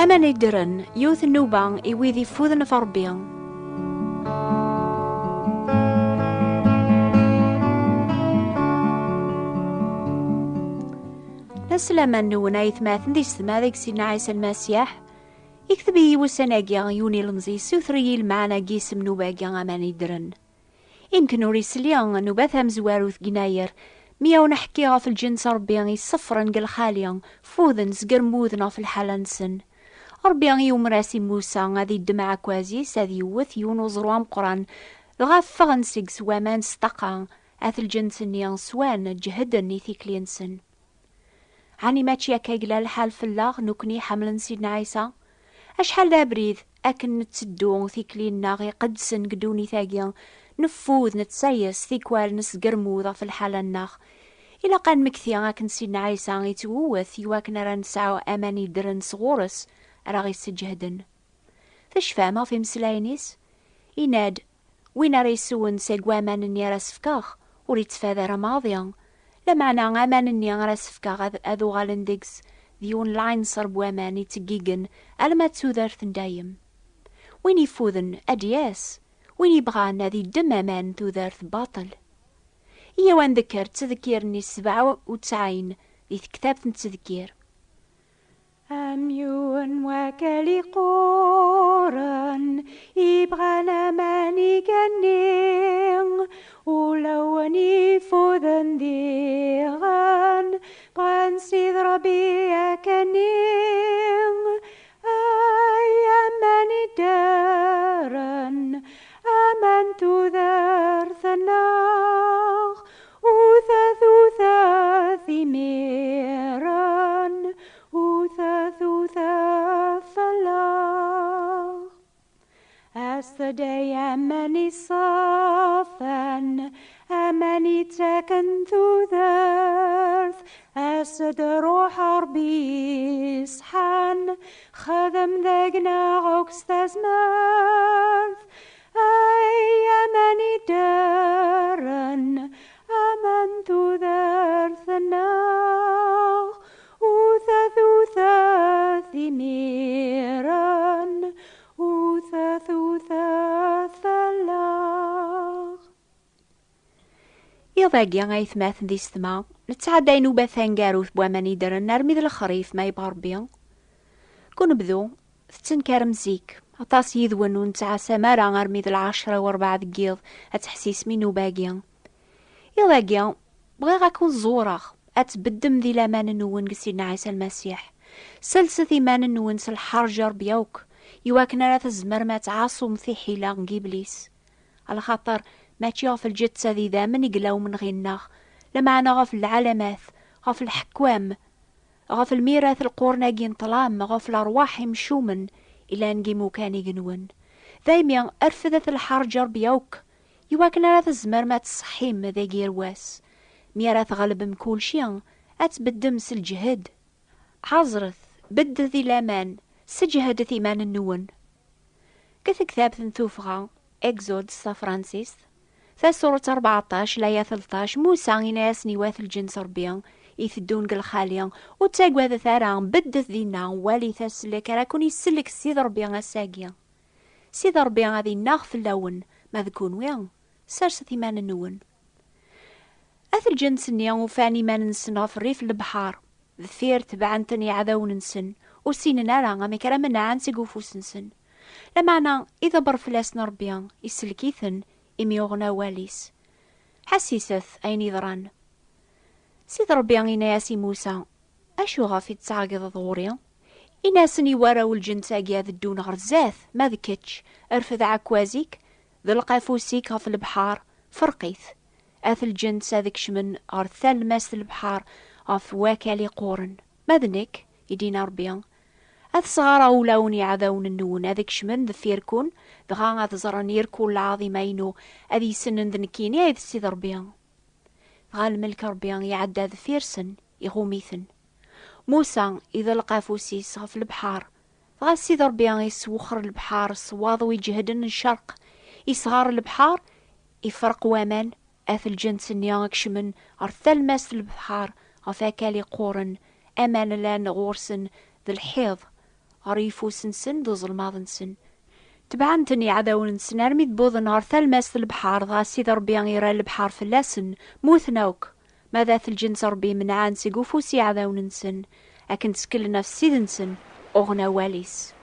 أمان يدرن يوث النوبة إويذي فوذن فربيا. نسلم النونا يثماثن دي ستماذيك سيدنا عيسى المسيح يكتب يوسناقيا يوني المزي سوثري المعنى قيسم نوباقيا أمان يدرن. يمكن وريسليان نوباث همزواروث جناير مياو نحكيها في الجنس ربيان يصفرن قل خاليان فوذن زقرموذنا في الحلنسن. ربيان يوم راسي موسى غادي الدمع كوازيس هذي يوث يونو زروام قران لغاف فغنسيق سوامان ستقا اث الجنس نيان سوان جهدن نيثيكلينسن. عني ماتشي كايقلا الحال في الله نكني حملن سيدنا عيسى أشحال ذا بريد أكن نتسدو ثيكلين ناغي قدسن قدوني ثاقيا نفوذ نتسيس ثيكوال نسقرموذا في الحالة الناغ إلا قان مكثيا أكن سيدنا عيسى يتووث يواكن راه نسعو أماني درن صغورس راغي سجهدن. تشفاما في مسلاينيس إناد وين ريسون سيقوامان نيا راسفكاخ وريتفاذا رماضيا لمعنى أمان نيا راسفكاخ أذو غالندكس ديون لاين صرب وامان يتقيقن ألما تسوذرثن دايم وين يفوذن أدياس وين يبغان هذي الدم أمان توذرث باطل. إيا وان ذكر تذكيرني 97 دي كتاب تذكير أميون وكالي قورن يبغان أماني كنين ولوني فوذن ديغان بغان سيد ربي كنين أي أماني دارن أمان توذر ثناغ وثاث ميران وثاث فلاغ. As the day أماني صافن أماني taken to the earth as the روح ربي صحن خدم ذاقنا غوكس تزمرث أي أماني دارن أمان to the earth ناغ وثاث ميران وثاث فلاغ. يضاقيا غايثماث دي ستما نتعدى نوبة ثانقاروث بواماني درن نرمي ذا الخريف ما يبغى ربيا كون بدو تتنكر مزيك أطاس يذون ونتعا سمارا غرمي ذا 10 و4 دقيض أتحسيس منو باقيا. يضاقيا بغي غاكون زورخ أتبدم ذي لامان نوون قسيدنا عيسى المسيح سلسة ثيمان نوون سالحرجر بيوك يواكنا لا تزمر ما تعاصم في حيلة إبليس على خاطر ما تشوف الجتسة ذي ذا من يقلاو من غيناغ لما أنا غاف العلامات غاف الحكوام غاف الميراث القورناقين طلام غاف الأرواح مشومن إلا نقيمو كان يقنون ذايميا أرفذت الحرجر بيوك يواكنا لا تزمر ما تصحيم ذا جيرواس ميراث غلب مكول شيان أتبدم سالجهد حزرث بد ذي لامان سجهد ثيمان النون كث كتاب ثنثوفغا إكزود سا فرانسيس ثا سورة 14 لايا 13 موسى يناس نواث الجنس ربيان يثدون قل خاليان وتاقوا هذا ثاران بدث ذينا والي ثاسلك راكون يسلك سيد ربيان الساقيا سيد ربيان هذي الناغ في اللون ما ذكون ويان سارس ثيمان النون أث الجنس نيان وفاني ما ننسنا في الريف البحار ذثير تبعنتني عذاو ننسن وسيننا راه مي كرامنا عن سيقوفوس نسن لمعنى إذا برفلاسنا ربيان يسلكيثن إميوغنا واليس حسيسث أين يضران سيد ربيان إناسي موسى أشو غافي تساقض ظهوريا إناسني وراو الجنساقيا ذدون غرزاث ما ذكتش أرفذ عكوازيك ذو القافوسيك غف البحار فرقيث أث الجنس هذيك شمن غرثال ماس البحار غف واكالي قورن ماذنك يدينا ربيان أث صغارا ولاوني عذاون النون هذيك شمن ذفيركون دغا غاث زران يركون العظيمينو أذي سنن ذنكيني هاي السيد ربيان دغا الملك ربيان يعدى ذفيرسن يغوميثن موسى إذا القافوسيس غف البحار دغا السيد ربيان يسوخر البحار الصواض ويجهدن الشرق يصغار البحار يفرق وامان أث الجنس نياك شمن أرثال ماس البحار غفاكالي قورن أمان لان غورسن ذا الحيض غريفوس نسن دو ظلماض نسن. تبعنتني عداون نسن أرمي تبوض نهار ثلماس البحار غا سيد ربي غيرا البحار فلاسن موثناوك ماذا في الجنس ربي من عانسي قفوسي عداون نسن أكن تسكلنا في سيد نسن أغنى واليس.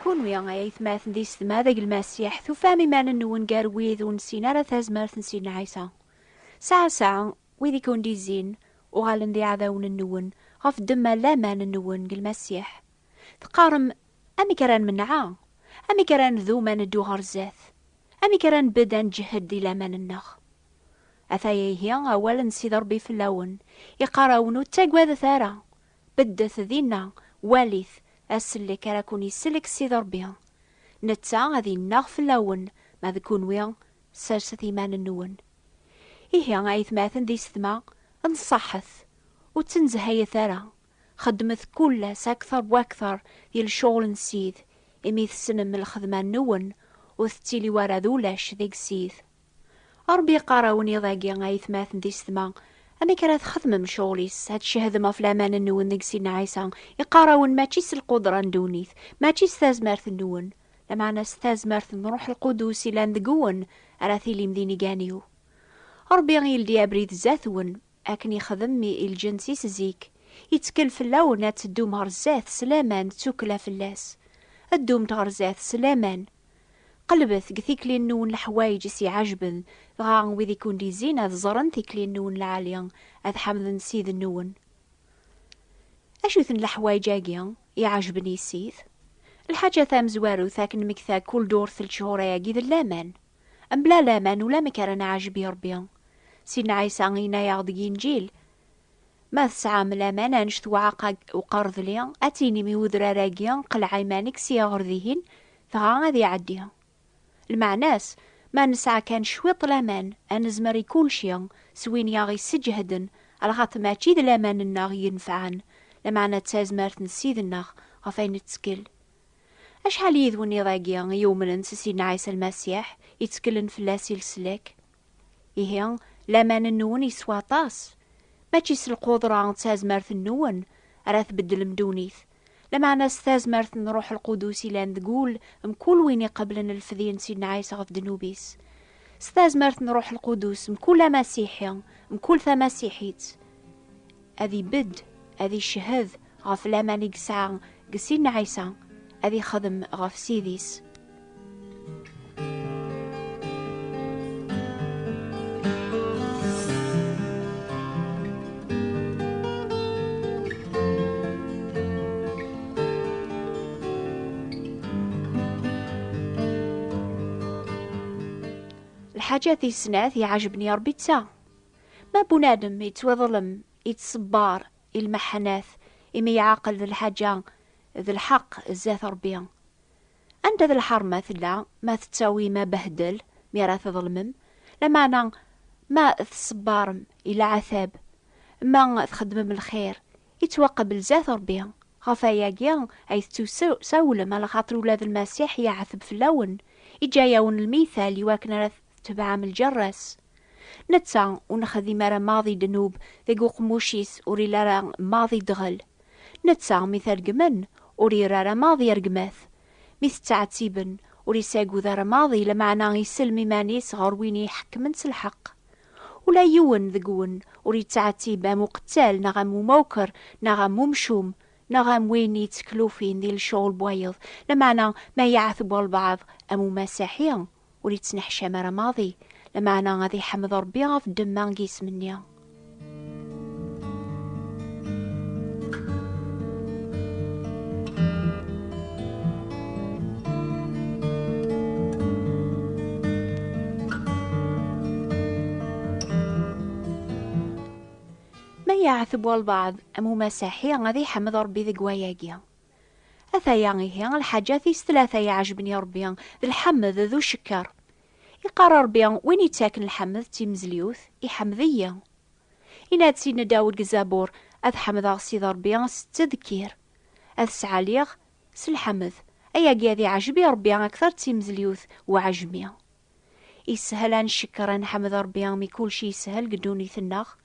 كون ويا غايث ماثن ديس ثما المسيح ثفامي مان النون قارويذ ونسينا راه تازمارث نسينا عيسى. ساعة ويذي كون دي زين وغالن دي عذاون النون غف دما لا مان النون المسيح تقارم أمي كران منعا أمي كران ذو مان الدو غرزاث أمي كران بدان جهد دي لا مان النخ أثايا هي أولا سيد ربي في اللون يقاراونو تاقوى ثارا بدث ذينا واليث أسلي كراكون يسلك سيد ربي نتا غادي ناغ في اللون ما ذكون ويا سارسة ثيمان النون إيه غايث ماثن ديس ثما انصحث وتنزهي ثارا خدمت كلاس أكثر وأكثر ديال الشغل نسيد إميث سنم من الخدمة النون وثتيلي ورا ذولاش ذيك سيد أربي قاراوني ضاقي غايث ماثن ديس ثما أمي كانت خدمة مشغوليس هادشي هذا في الأمان النون ذيك سيدنا عيسى يقاراون ماشيس القدرة ندونيث ماشيس تازمارث النون لما أنا ستازمارث نروح القدوس إلا ندقون أراثي لي مديني قانيو ربي غيلدي أبريد زاثون أكن يخدمي الجنسيس زيك يتكل في اللون تدوم هرزاث سلامان توكلا في اللاس الدوم تغرزاث سلامان قلبث قثيكلي النون الحوايج سي عجبن غا ويذ يكون دي زين اذ زرن ثيكلي النون العالية اذ حمد سيد النون اشوثن الحوايج اقيا يعجبني سيث الحاجة ثام زوارو ثاكن مكثا كل دور ثلث شهور ياقي ذا اللامان ام بلا لامان ولا مكرنا عاجبي ربيا سيدنا عيسى غينا يغضي نجيل ما تسعى من الامان انشت وعاقا وقرض ليا اتيني ميوذرا راقيا قل عيمانك سيا غرذيهن ثغا غادي يعديها المعناس ما نسعى كان شويط لامان انزمري كل شيء سوين ياغي سجهدن على خاطر ما تشيد لامان الناغ ينفعن لمعنى تازمارت نسيد الناغ غفاين تسكل اشحال يذوني ضاقيا يومنا سيدنا عيسى المسيح يتسكلن في اللاسيل سلاك إيه لامان النون يسوى طاس ما تشيس القدرة تازمارت النون راه تبدل مدونيث لما أنا استازمرت نروح القدوسي لان تقول مكل وين قبلنا الفذين سيدنا عيسى غف دنوبيس استازمرت نروح القدوس مكل مسيحي مكل ثا مسيحيت أذي بد أذي شهد غف لامان قسع قسيدنا عيسى أذي خدم غف سيديس الحاجات السناث يعجبني ربي تسا ما بنادم يتوظلم يتصبار المحناث إما يعاقل ذي الحاجة ذي الحق الزاث ربيا أنت ذي الحرمة لا ما تتساوي ما بهدل ميراث ظلمم لما أنا ما تصبارم إلى عذاب ما تخدم الخير يتوقب الزاث ربيا غفايا جيان عيث تسولم على خاطر ولاد المسيح يعثب في اللون يجايون المثال يواكن تبع من الجرس نتسع ونخذي مرا ماضي دنوب ذيقو قموشيس وري لارا ماضي دغل نتسع مثال جمن وري رارا ماضي رقماث مثل تعتيبن وري ساقو ذا ماضي لمعنا يسلمي مانيس غرويني حكمن الحق ولا يون ذقون وري تعتيبا مقتال نغم موكر نغم مشوم نغم وين يتكلوفين ذي الشغل بويض لمعنا ما يعثبوا البعض أمو مساحيا وريد تنحشى مرا ماضي لما أنا غادي حمد ربي غاف دما نقيس مني ما يعثب البعض أمو مساحيا غادي حمد ربي ذي قواياقيا أثايا هي الحاجات الثلاثة يعجبني ربي ذي الحمد ذو شكر يقرر ربي وين يتاكل الحمد تيمزليوث يحمذية إنا تسينا داود الزبور أذ حمد غسيد ربي ستذكير أذ سعاليغ سلحمد أيا قيادي عجبي ربي أكثر تيمزليوث وعجمي يسهل أن شكر نحمد ربي مي كل شي يسهل قدوني ثناخ.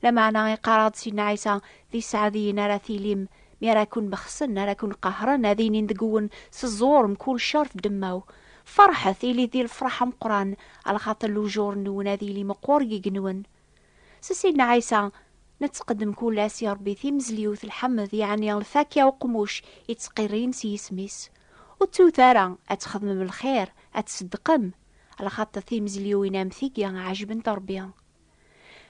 لما أنا قرات سيدنا عيسى ذي سعدين راه ثيليم ميرا كون بخسن راه كون قهرن هذين ندقون سزور مكل شرف دماو فرحة ثيلي ذي الفرحة مقران على خاطر لوجور نون هذي لي مقورقي جنون. سيدنا عيسى نتقدم كل عسي ربي ثي مزليوث الحمد يعني الفاكهة وقموش يتقيرين سيسميس وتوثارا أتخدم بالخير أتصدقم على خاطر ثي مزليو ينام ثيقيا عجبن تربيا.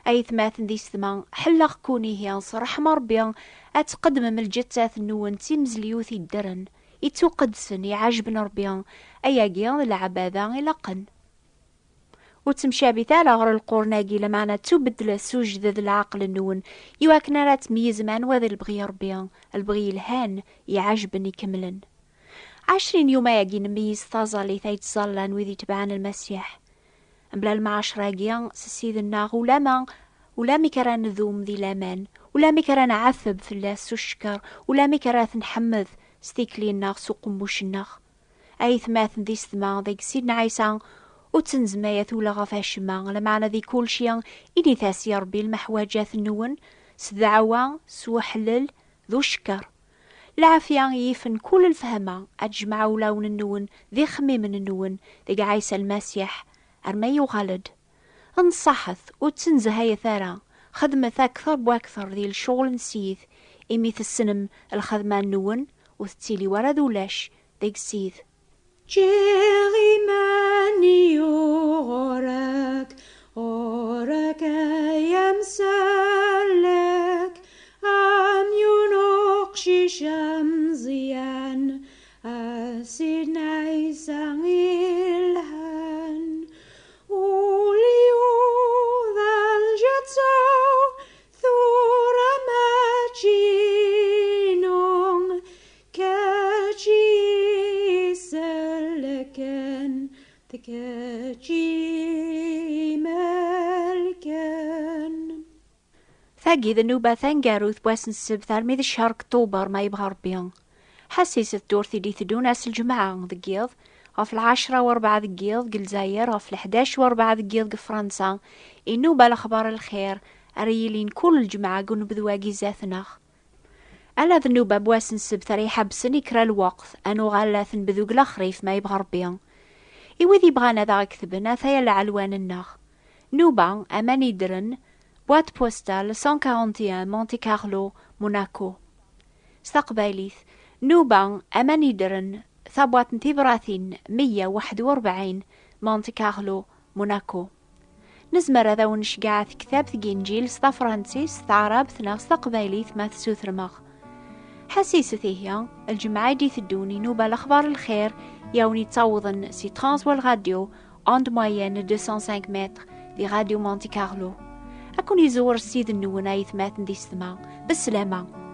أي ثماثن ذي ثمان حلق كوني هي صرح مربيا أتقدم من الجتاث نون تي مزليو ثي الدرن يتوقدسن يعجبن ربيا أي جيان العبادة إلقن. وتمشابي تالا غير القرناقي لمعنا تبدل سوج ذا العقل النون يواكنا راه تميز مع وذا البغي ربيا البغي الهان يعجبني كملا. 20 يوم ياقي نميز طازة لي تايتزالان وذي تبعان المسيح بلا المعاشرة جيان سسيد الناغ ولا مكران ذوم ذي لامان ولا مكران عثب في الله سشكر ولا مكران نحمذ ستيكلي الناغ سوق موش الناغ. أي ثماثن ذي ثما ذيك سيدنا عيسى وتنزما يثولا غفاش ما لمعنى ذي كل شيء إني ثاسي ربي المحواجات النون سدعوة سوحلل ذو شكر العافية يفن كل الفهمة أتجمعوا لون النون ذي خميم النون ذي عيسى المسيح أرمي يغلد انصحث وتنزه هاي ثارة خدمة أكثر بأكثر ذي الشغل نسيث إميث السنم الخدمة النون وثتيلي ورا ذولاش ذي قسيث جيريماني أورك يمسلك أم ينقشي شمزيان أسيد نايسان إلهان وليو ذا الجتو ثورة ماجينون كاجي سلكن تكاجي ملكن. ثاقي ذا نوبة ثانقاروث بواسن السبثار ميذ الشهر اكتوبر ما يبغى ربيان حسيس الدورثي دي ثدون أس الجماعة ذقيض غف 10 و4 ذقيض قلزاير غف 11 و4 ذقيض فرنسا النوبة الأخبار الخير أريلين كل الجماعة قون بذواقي زاثناخ. ألا ذنوبة بواسن السبثار يحبسن يكرا الوقت أنو غالاثن بذوق الأخريف ما يبغى ربيان إوذي بغانا ذا كتبنا ثايا العلوان الناخ. نوبة أماني درن بوات بوستال 141 مونتي كارلو موناكو. استقباليث نوبة أماني درن ثابوات نتيبراثين 141 مونتي كارلو موناكو. نزمر هذا ونشقاعث كتاب ثقينجيل ستا فرنسيس ستا عرب ثنا استقباليث ما تسوثر مغ. حسيستي هي الجمعة دي ثدوني نوبة الأخبار الخير يوني تصوضن سي ترانس والراديو أوند موين 205 متر دي راديو مونتي كارلو. أكون يزور السيد النونايث ماتن دي السما بالسلامة.